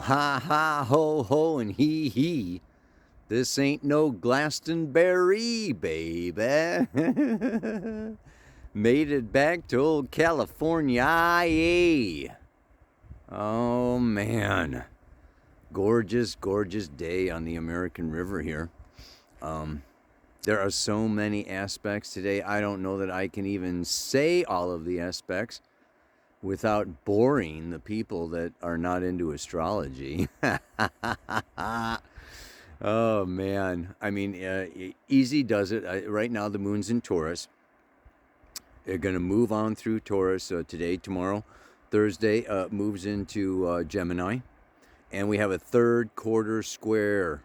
ha ha, ho ho, and hee hee. This ain't no Glastonbury, baby. Made it back to old California, IA. Oh man, gorgeous, gorgeous day on the American River here. There are so many aspects today. I don't know that I can even say all of the aspects without boring the people that are not into astrology. Oh man, I mean, easy does it. Right now the moon's in Taurus. They're going to move on through Taurus today, tomorrow. Thursday moves into Gemini. And we have a third quarter square.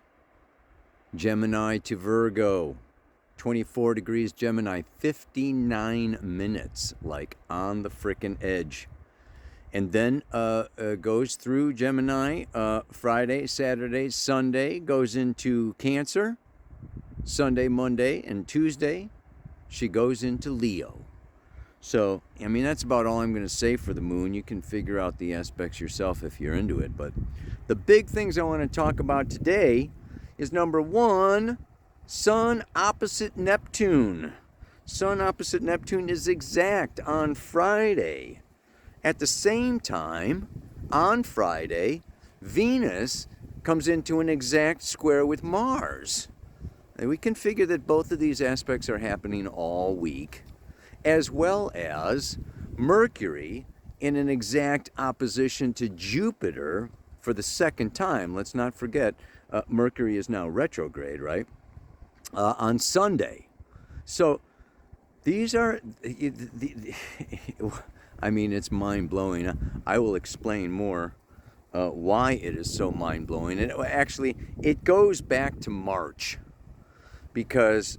Gemini to Virgo. 24 degrees Gemini, 59 minutes, like on the frickin' edge. And then goes through Gemini Friday, Saturday, Sunday, goes into Cancer. Sunday, Monday, and Tuesday, she goes into Leo. So, I mean, that's about all I'm going to say for the moon. You can figure out the aspects yourself if you're into it. But the big things I want to talk about today is number one, Sun opposite Neptune. Sun opposite Neptune is exact on Friday. At the same time, on Friday, Venus comes into an exact square with Mars. And we can figure that both of these aspects are happening all week, as well as Mercury in an exact opposition to Jupiter for the second time. Let's not forget, Mercury is now retrograde, right? On Sunday. So these are, I mean, it's mind-blowing. I will explain more why it is so mind-blowing. And actually, it goes back to March because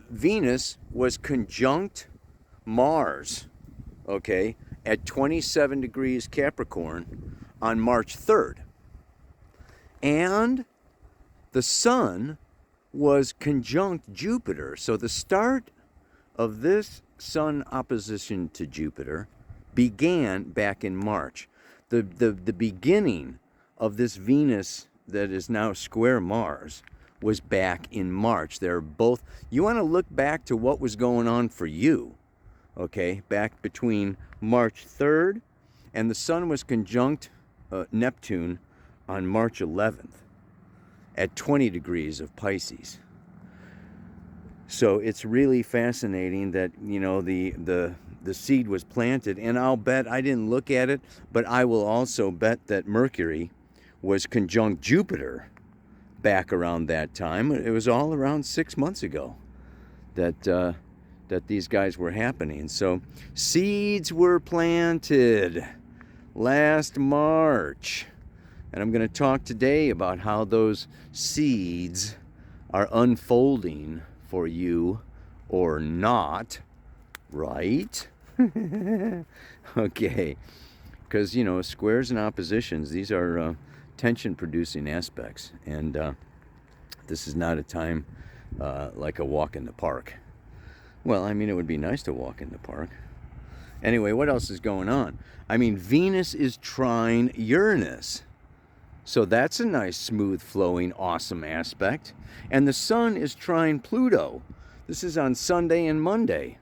Venus was conjunct Mars, okay, at 27 degrees Capricorn on March 3rd. And the Sun was conjunct Jupiter. So the start of this Sun opposition to Jupiter began back in March. The beginning of this Venus that is now square Mars was back in March. They're both, you want to look back to what was going on for you, okay, back between March 3rd, and the Sun was conjunct Neptune on March 11th. At 20 degrees of Pisces. So it's really fascinating that, you know, the seed was planted, and I'll bet, I didn't look at it, but I will also bet that Mercury was conjunct Jupiter back around that time. It was all around 6 months ago that these guys were happening. So seeds were planted last March. And I'm going to talk today about how those seeds are unfolding for you or not, right? Okay. Because, you know, squares and oppositions, these are tension-producing aspects. And this is not a time like a walk in the park. Well, I mean, it would be nice to walk in the park. Anyway, what else is going on? I mean, Venus is trine Uranus. So that's a nice, smooth, flowing, awesome aspect. And the Sun is trine Pluto. This is on Sunday and Monday.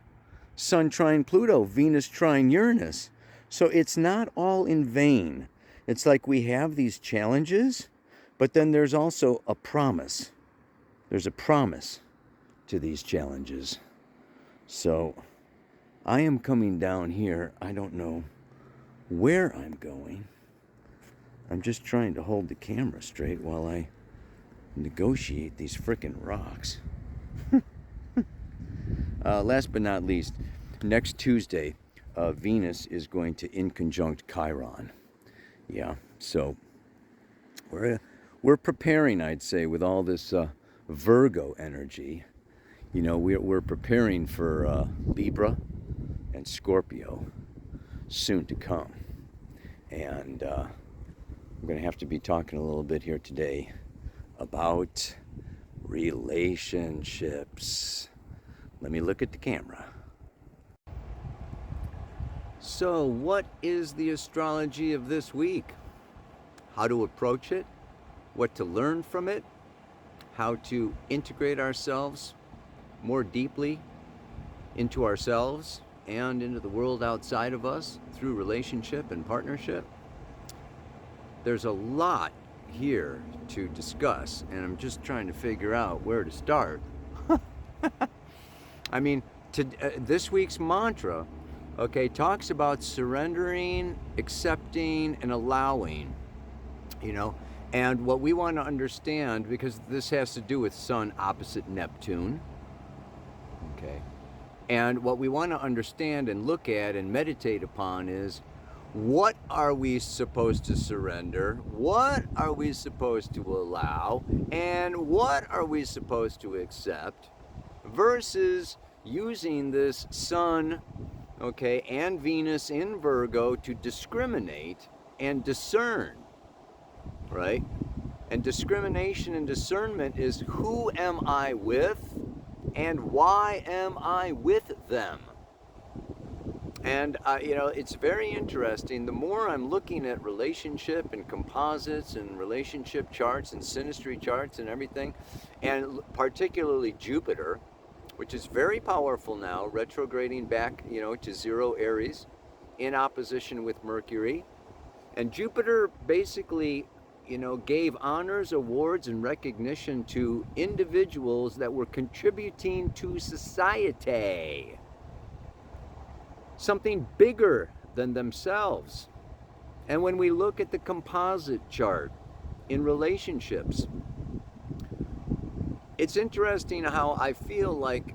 Sun trine Pluto, Venus trine Uranus. So it's not all in vain. It's like we have these challenges, but then there's also a promise. There's a promise to these challenges. So I am coming down here. I don't know where I'm going. I'm just trying to hold the camera straight while I negotiate these frickin' rocks. Last but not least, next Tuesday, Venus is going to in conjunct Chiron. Yeah, so we're preparing, I'd say, with all this Virgo energy. You know, we're preparing for Libra and Scorpio soon to come. And I'm going to have to be talking a little bit here today about relationships. Let me look at the camera. So, what is the astrology of this week? how to approach it, what to learn from it, how to integrate ourselves more deeply into ourselves and into the world outside of us through relationship and partnership. There's a lot here to discuss, and I'm just trying to figure out where to start. I mean, this week's mantra, okay, talks about surrendering, accepting, and allowing, and what we want to understand, because this has to do with Sun opposite Neptune, okay, and what we want to understand and look at and meditate upon is, what are we supposed to surrender? What are we supposed to allow? And what are we supposed to accept? Versus using this Sun, okay, and Venus in Virgo to discriminate and discern, right? And discrimination and discernment is, who am I with and why am I with them? And, it's very interesting. The more I'm looking at relationship and composites and relationship charts and synastry charts and everything, and particularly Jupiter, which is very powerful now, retrograding back, to 0 Aries in opposition with Mercury. And Jupiter basically, gave honors, awards, and recognition to individuals that were contributing to society. Something bigger than themselves. And when we look at the composite chart in relationships, it's interesting how I feel like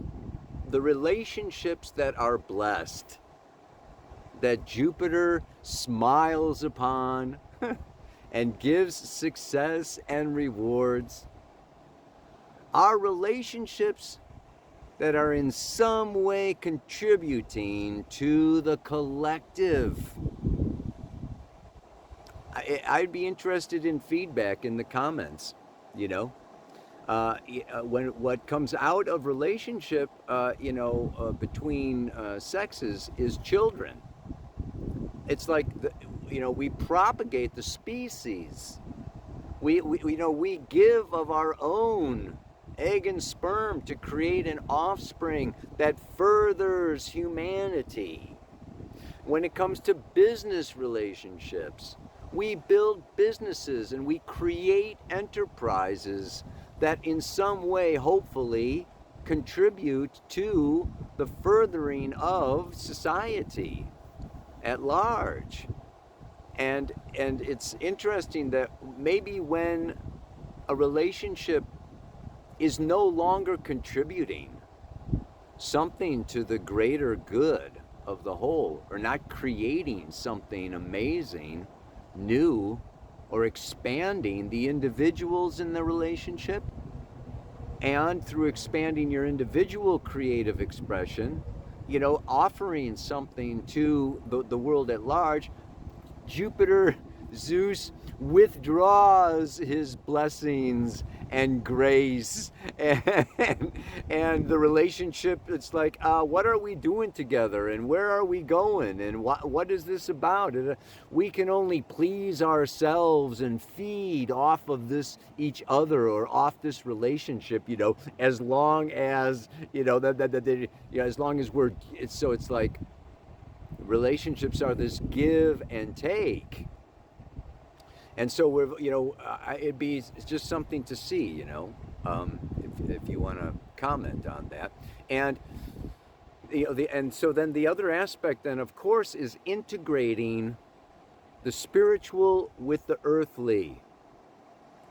the relationships that are blessed, that Jupiter smiles upon and gives success and rewards, are relationships that are in some way contributing to the collective. I'd be interested in feedback in the comments, when what comes out of relationship, between sexes is children. It's like, we propagate the species. We give of our own egg and sperm to create an offspring that furthers humanity. When it comes to business relationships, we build businesses and we create enterprises that in some way, hopefully, contribute to the furthering of society at large. And it's interesting that maybe when a relationship is no longer contributing something to the greater good of the whole, or not creating something amazing, new, or expanding the individuals in the relationship, and through expanding your individual creative expression, offering something to the world at large, Jupiter, Zeus, withdraws his blessings and grace, and the relationship, it's like, what are we doing together, and where are we going, and what is this about? We can only please ourselves and feed off of this each other, or off this relationship, as long as as long as we're, it's like relationships are this give and take. And so we're, it's just something to see, if you want to comment on that. And and so then the other aspect then, of course, is integrating the spiritual with the earthly,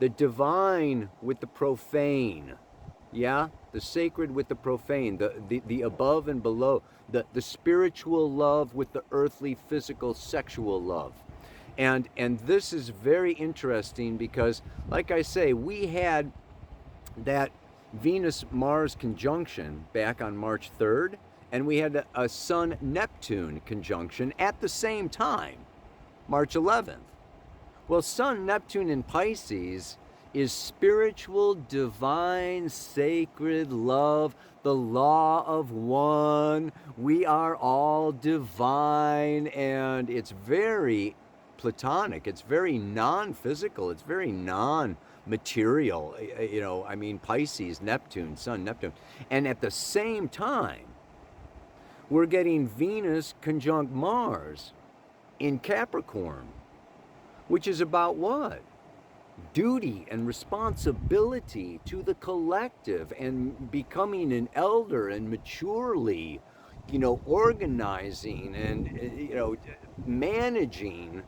the divine with the profane, the sacred with the profane, the above and below, the spiritual love with the earthly, physical, sexual love. And this is very interesting because, like I say, we had that Venus-Mars conjunction back on March 3rd, and we had a Sun-Neptune conjunction at the same time, March 11th. Well, Sun-Neptune in Pisces is spiritual, divine, sacred love, the law of one. We are all divine, and it's very platonic. It's very non-physical. It's very non-material. I mean, Pisces, Neptune, Sun, Neptune. And at the same time, we're getting Venus conjunct Mars in Capricorn, which is about what? Duty and responsibility to the collective and becoming an elder and maturely, organizing and, managing,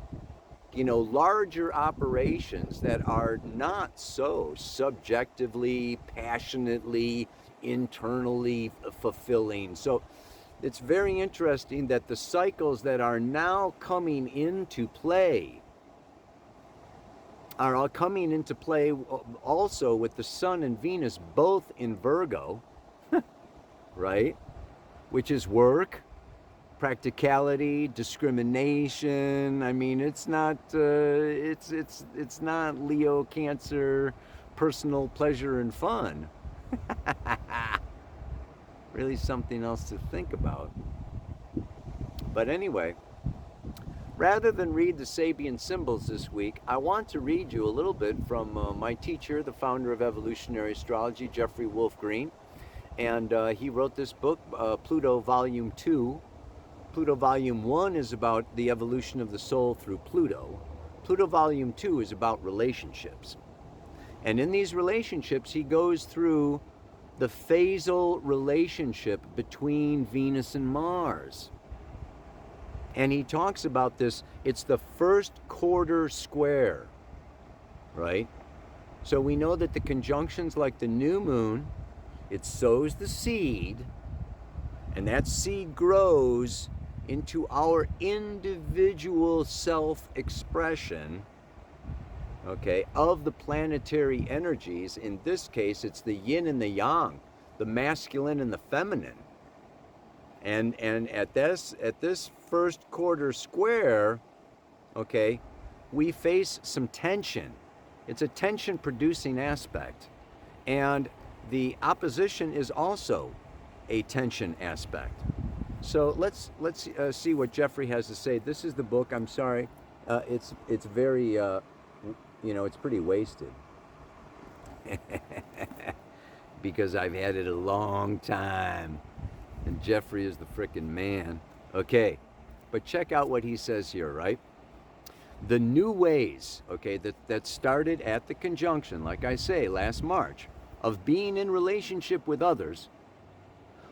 larger operations that are not so subjectively, passionately, internally fulfilling. So it's very interesting that the cycles that are now coming into play are all coming into play also with the Sun and Venus both in Virgo, right? Which is work, practicality, discrimination. I mean, it's not it's not Leo, Cancer, personal pleasure and fun. Really something else to think about. But anyway, rather than read the Sabian symbols this week, I want to read you a little bit from my teacher, the founder of evolutionary astrology, Jeffrey Wolf Green. And he wrote this book, Pluto Volume 2. Pluto Volume 1 is about the evolution of the soul through Pluto. Pluto Volume 2 is about relationships. And in these relationships, he goes through the phasal relationship between Venus and Mars. And he talks about this, it's the first quarter square, right? So we know that the conjunctions like the new moon, it sows the seed, and that seed grows into our individual self-expression, okay, of the planetary energies. In this case, it's the yin and the yang, the masculine and the feminine. And at this first quarter square, okay, we face some tension. It's a tension-producing aspect. And the opposition is also a tension aspect. So let's see what Jeffrey has to say. This is the book. I'm sorry, it's very it's pretty wasted because I've had it a long time, and Jeffrey is the frickin' man. Okay, but check out what he says here, right? The new ways, okay, that started at the conjunction, like I say, last March, of being in relationship with others,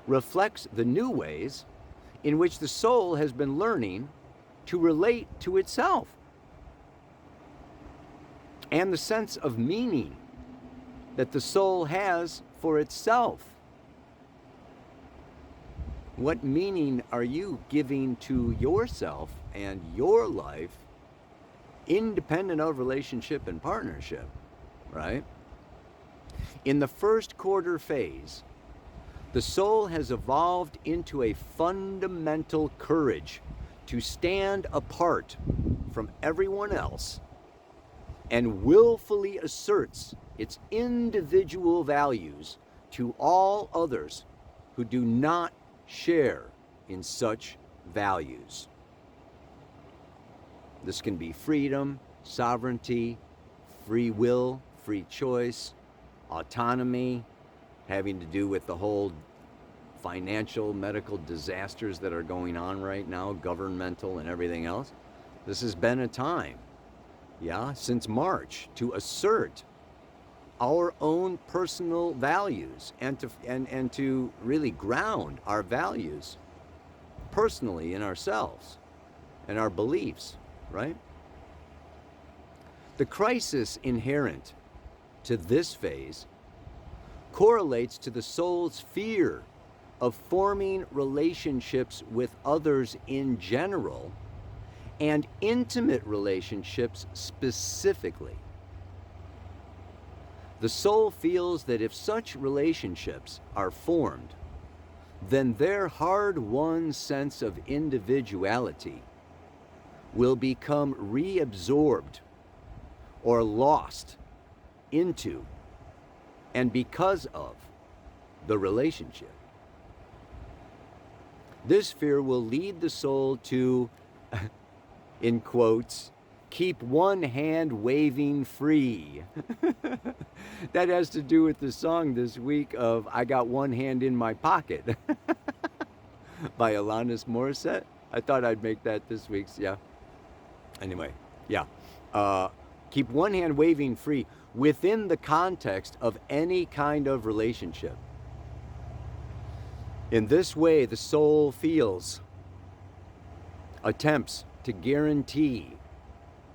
reflects the new ways in which the soul has been learning to relate to itself and the sense of meaning that the soul has for itself. What meaning are you giving to yourself and your life, independent of relationship and partnership, right? In the first quarter phase, the soul has evolved into a fundamental courage to stand apart from everyone else and willfully asserts its individual values to all others who do not share in such values. This can be freedom, sovereignty, free will, free choice, autonomy, having to do with the whole financial, medical disasters that are going on right now, governmental and everything else. This has been a time, since March, to assert our own personal values and to really ground our values personally in ourselves and our beliefs, right? The crisis inherent to this phase correlates to the soul's fear of forming relationships with others in general and intimate relationships specifically. The soul feels that if such relationships are formed, then their hard-won sense of individuality will become reabsorbed or lost into and because of the relationship. This fear will lead the soul to, in quotes, Keep one hand waving free. That has to do with the song this week of I Got One Hand in My Pocket by Alanis Morissette. I thought I'd make that this week's, yeah. Anyway, yeah. Keep one hand waving free within the context of any kind of relationship. In this way, the soul feels, attempts to guarantee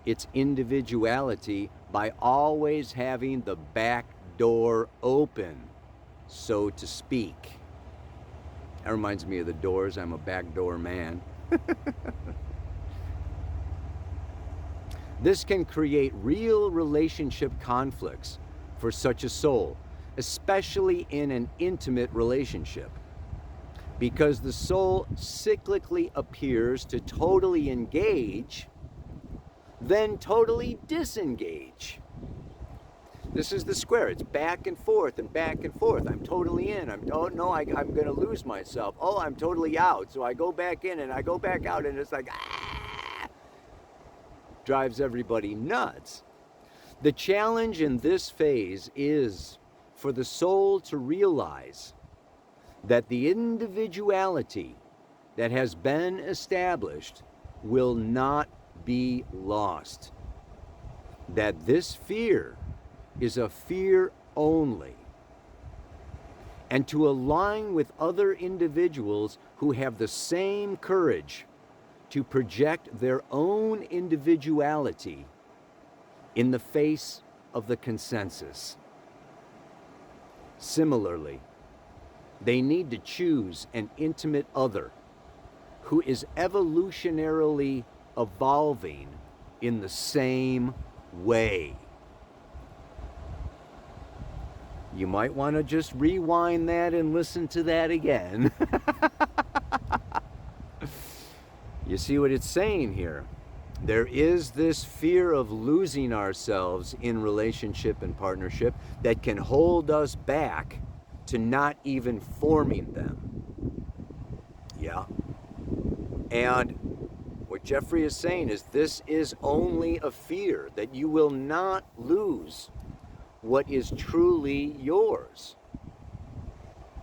its individuality by always having the back door open, so to speak. That reminds me of the Doors. I'm a backdoor man. This can create real relationship conflicts for such a soul, especially in an intimate relationship, because the soul cyclically appears to totally engage, then totally disengage. This is the square. It's back and forth and back and forth. I'm totally in. Oh no, I'm going to lose myself. Oh, I'm totally out. So I go back in and I go back out, and it's like, drives everybody nuts. The challenge in this phase is for the soul to realize that the individuality that has been established will not be lost. That this fear is a fear only. And to align with other individuals who have the same courage to project their own individuality in the face of the consensus. Similarly, they need to choose an intimate other who is evolutionarily evolving in the same way. You might want to just rewind that and listen to that again. You see what it's saying here? There is this fear of losing ourselves in relationship and partnership that can hold us back to not even forming them. Yeah. And what Jeffrey is saying is this is only a fear that you will not lose what is truly yours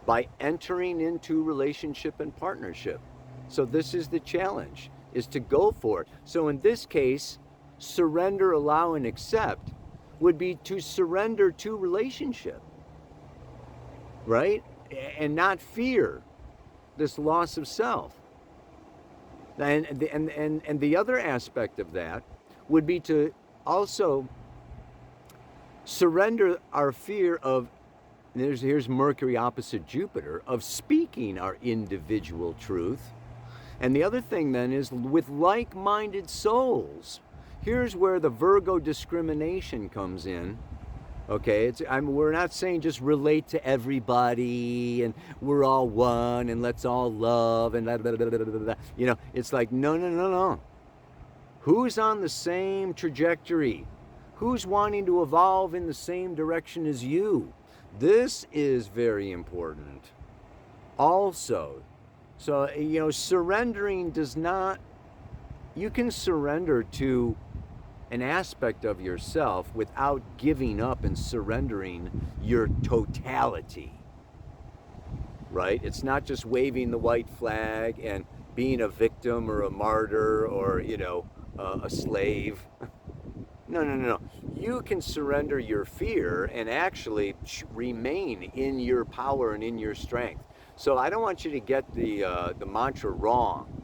by entering into relationship and partnership. So this is the challenge, is to go for it. So in this case, surrender, allow, and accept would be to surrender to relationship, right? And not fear this loss of self. And the other aspect of that would be to also surrender our fear of, here's Mercury opposite Jupiter, of speaking our individual truth. And the other thing then is with like-minded souls. Here's where the Virgo discrimination comes in. Okay, we're not saying just relate to everybody and we're all one and let's all love and blah, blah, blah, blah, blah, blah. You know, it's like, no. Who's on the same trajectory? Who's wanting to evolve in the same direction as you? This is very important. Also, so, you know, surrendering does not, you can surrender to an aspect of yourself without giving up and surrendering your totality, right? It's not just waving the white flag and being a victim or a martyr or, you know, a slave. No. You can surrender your fear and actually remain in your power and in your strength. So I don't want you to get the mantra wrong.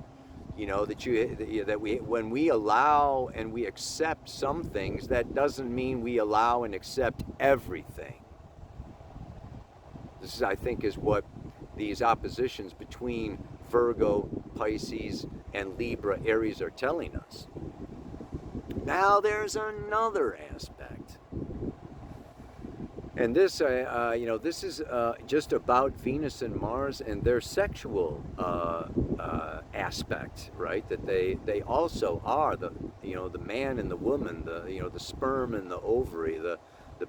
You know, when we allow and we accept some things, that doesn't mean we allow and accept everything. This is, I think, is what these oppositions between Virgo, Pisces, and Libra, Aries are telling us. Now there's another aspect. And this, this is just about Venus and Mars and their sexual aspect, right? That they also are the man and the woman, the sperm and the ovary, the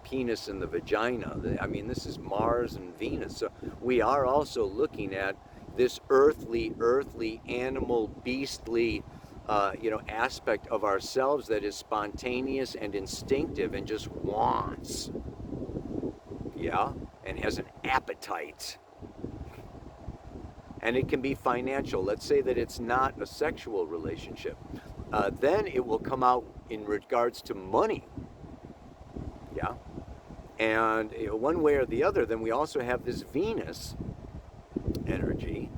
penis and the vagina. This is Mars and Venus. So we are also looking at this earthly, animal, beastly aspect of ourselves that is spontaneous and instinctive and just wants, yeah, and has an appetite. And it can be financial. Let's say that it's not a sexual relationship. Then it will come out in regards to money, yeah. And one way or the other, then we also have this Venus energy,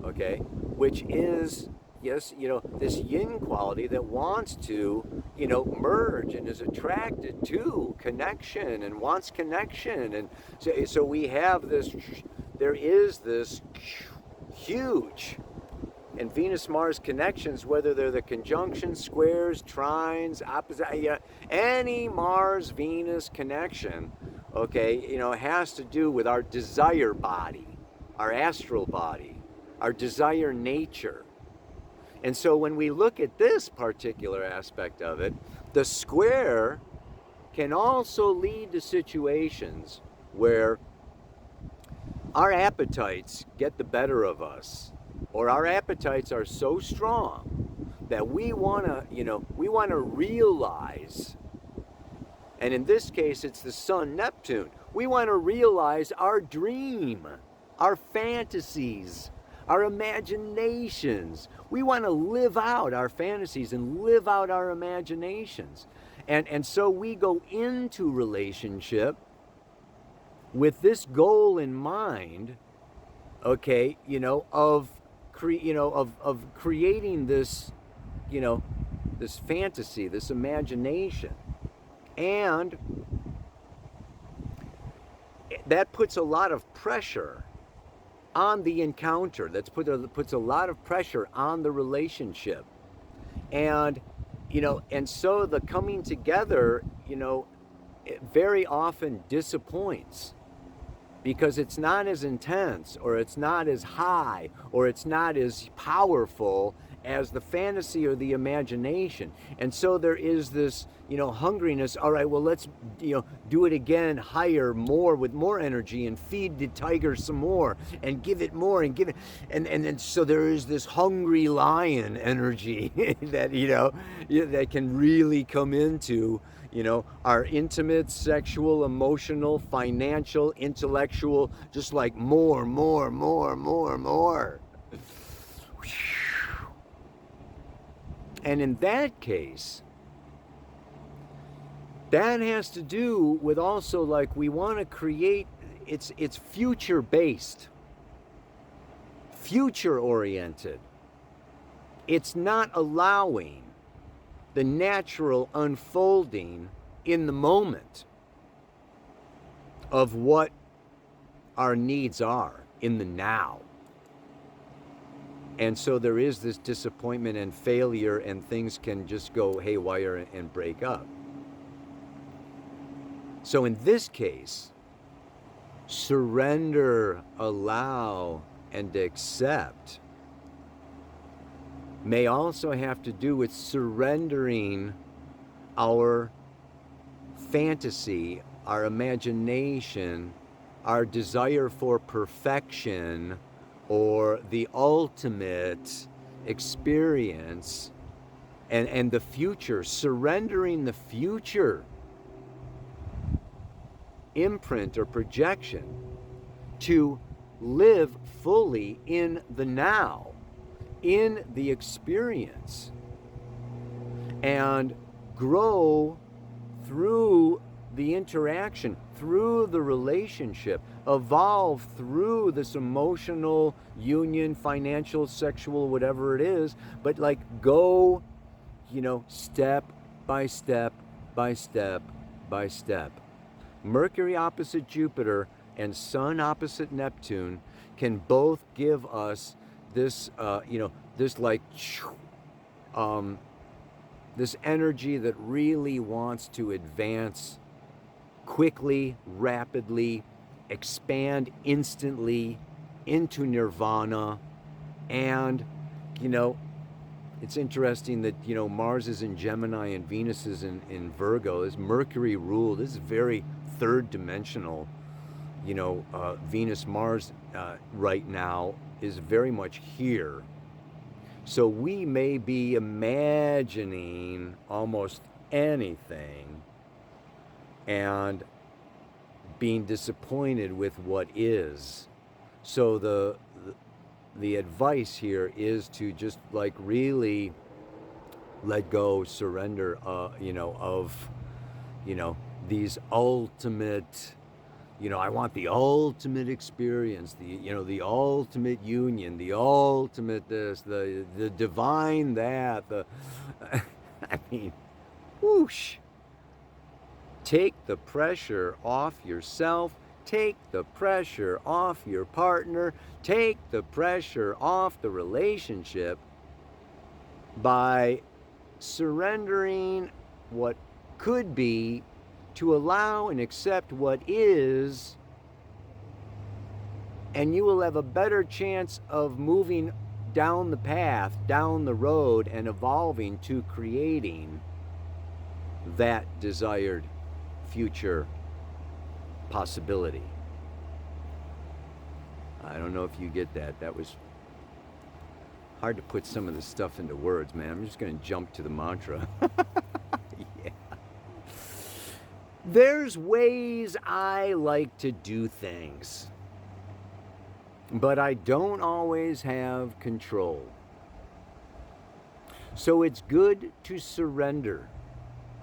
okay, which is, yes, this yin quality that wants to, merge and is attracted to connection and wants connection. And so we have this, there is this huge, and Venus-Mars connections, whether they're the conjunctions, squares, trines, opposite, any Mars-Venus connection, okay, has to do with our desire body, our astral body, our desire nature. And so when we look at this particular aspect of it, the square can also lead to situations where our appetites get the better of us, or our appetites are so strong that we want to realize, and in this case it's the sun Neptune, we want to realize our dream, our fantasies, our imaginations. We want to live out our fantasies and live out our imaginations. And so we go into relationship with this goal in mind, okay, of creating this, this fantasy, this imagination. And that puts a lot of pressure on the encounter. Puts a lot of pressure on the relationship. And, and so the coming together, it very often disappoints, because it's not as intense, or it's not as high, or it's not as powerful as the fantasy or the imagination. And so there is this, hungriness. All right, well, let's, do it again, higher, more, with more energy, and feed the tiger some more, and give it more, and give it, and so there is this hungry lion energy that, that can really come into, our intimate, sexual, emotional, financial, intellectual, just like more. And in that case, that has to do with also, like, we want to create, it's future-based, future-oriented. It's not allowing the natural unfolding in the moment of what our needs are in the now. And so there is this disappointment and failure, and things can just go haywire and break up. So in this case, surrender, allow, and accept may also have to do with surrendering our fantasy, our imagination, our desire for perfection, or the ultimate experience, and the future, surrendering the future imprint or projection to live fully in the now, in the experience, and grow through the interaction, through the relationship, evolve through this emotional union, financial, sexual, whatever it is, but like go, step by step by step by step. Mercury opposite Jupiter and Sun opposite Neptune can both give us this, this like, this energy that really wants to advance quickly, rapidly, expand instantly into nirvana. And, it's interesting that, Mars is in Gemini and Venus is in Virgo. This Mercury rule, this is very third dimensional, Venus-Mars right now is very much here. So we may be imagining almost anything and being disappointed with what is. So the advice here is to just like really let go, surrender, of, these ultimate, I want the ultimate experience, the ultimate union, the ultimate this, the divine that, I mean, whoosh. Take the pressure off yourself. Take the pressure off your partner. Take the pressure off the relationship by surrendering what could be to allow and accept what is, and you will have a better chance of moving down the path, down the road, and evolving to creating that desired future possibility. I don't know if you get that. That was hard to put some of this stuff into words, man. I'm just going to jump to the mantra. Yeah. There's ways I like to do things, but I don't always have control. So it's good to surrender,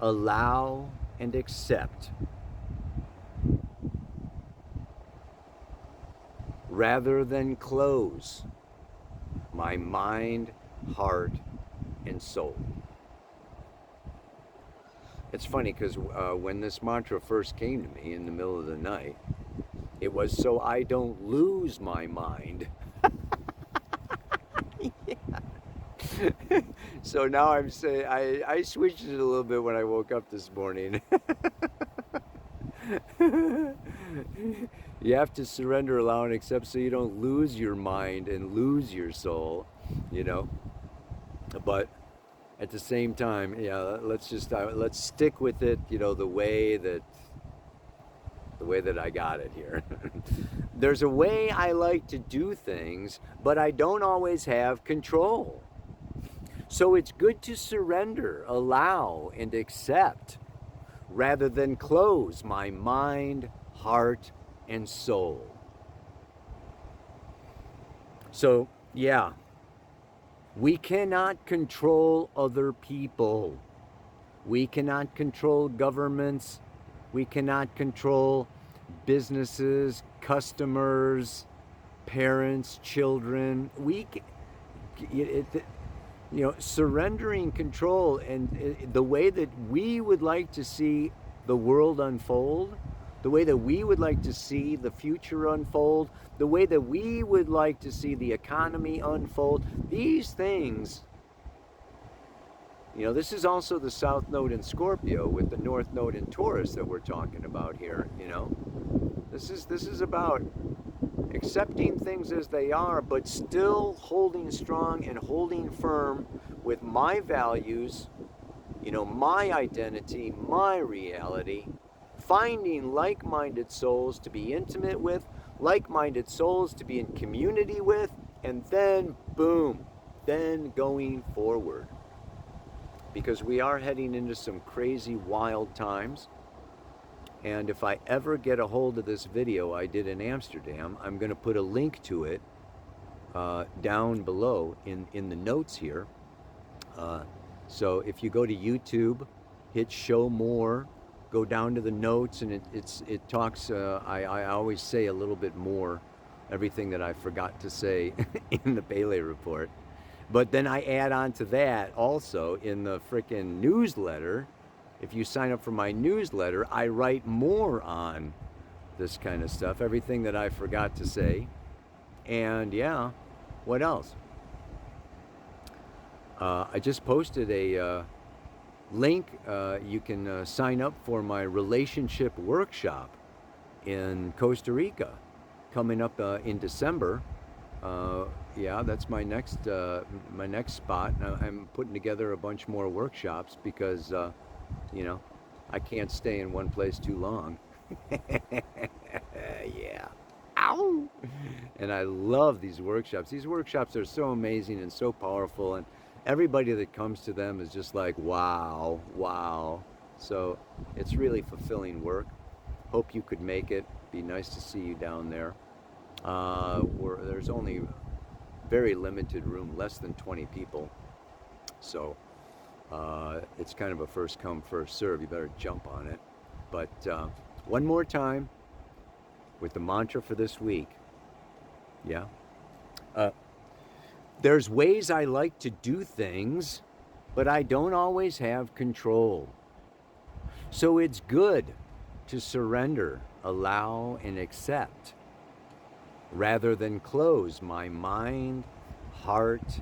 allow, and accept, rather than close my mind, heart, and soul. It's funny because when this mantra first came to me in the middle of the night, it was so I don't lose my mind. Yeah. So now I'm saying, I switched it a little bit when I woke up this morning. You have to surrender, allow, and accept so you don't lose your mind and lose your soul, But at the same time, let's stick with it, the way that I got it here. There's a way I like to do things, but I don't always have control. So it's good to surrender, allow, and accept, rather than close my mind, heart, and soul. So, yeah, we cannot control other people. We cannot control governments. We cannot control businesses, customers, parents, children. Surrendering control and the way that we would like to see the world unfold, the way that we would like to see the future unfold, the way that we would like to see the economy unfold, these things, this is also the South Node in Scorpio with the North Node in Taurus that we're talking about here, This is about accepting things as they are, but still holding strong and holding firm with my values, my identity, my reality, finding like-minded souls to be intimate with, like-minded souls to be in community with, and then, boom, then going forward. Because we are heading into some crazy, wild times. And if I ever get a hold of this video I did in Amsterdam, I'm going to put a link to it down below in the notes here. So if you go to YouTube, hit show more, go down to the notes, and it talks, I always say a little bit more, everything that I forgot to say in the Pele report. But then I add on to that also in the frickin' newsletter. If you sign up for my newsletter, I write more on this kind of stuff, everything that I forgot to say. And yeah, what else? I just posted a link. You can sign up for my relationship workshop in Costa Rica coming up in December. Yeah, that's my next spot. I'm putting together a bunch more workshops because I can't stay in one place too long. Yeah. Ow! And I love these workshops. These workshops are so amazing and so powerful, and everybody that comes to them is just like, wow, wow. So it's really fulfilling work. Hope you could make it. Be nice to see you down there. There's only very limited room, less than 20 people. So it's kind of a first come, first serve. You better jump on it. But one more time with the mantra for this week. Yeah. There's ways I like to do things, but I don't always have control. So it's good to surrender, allow, and accept rather than close my mind, heart,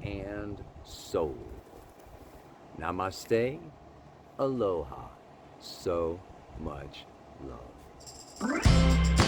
and soul. Namaste. Aloha. So much love.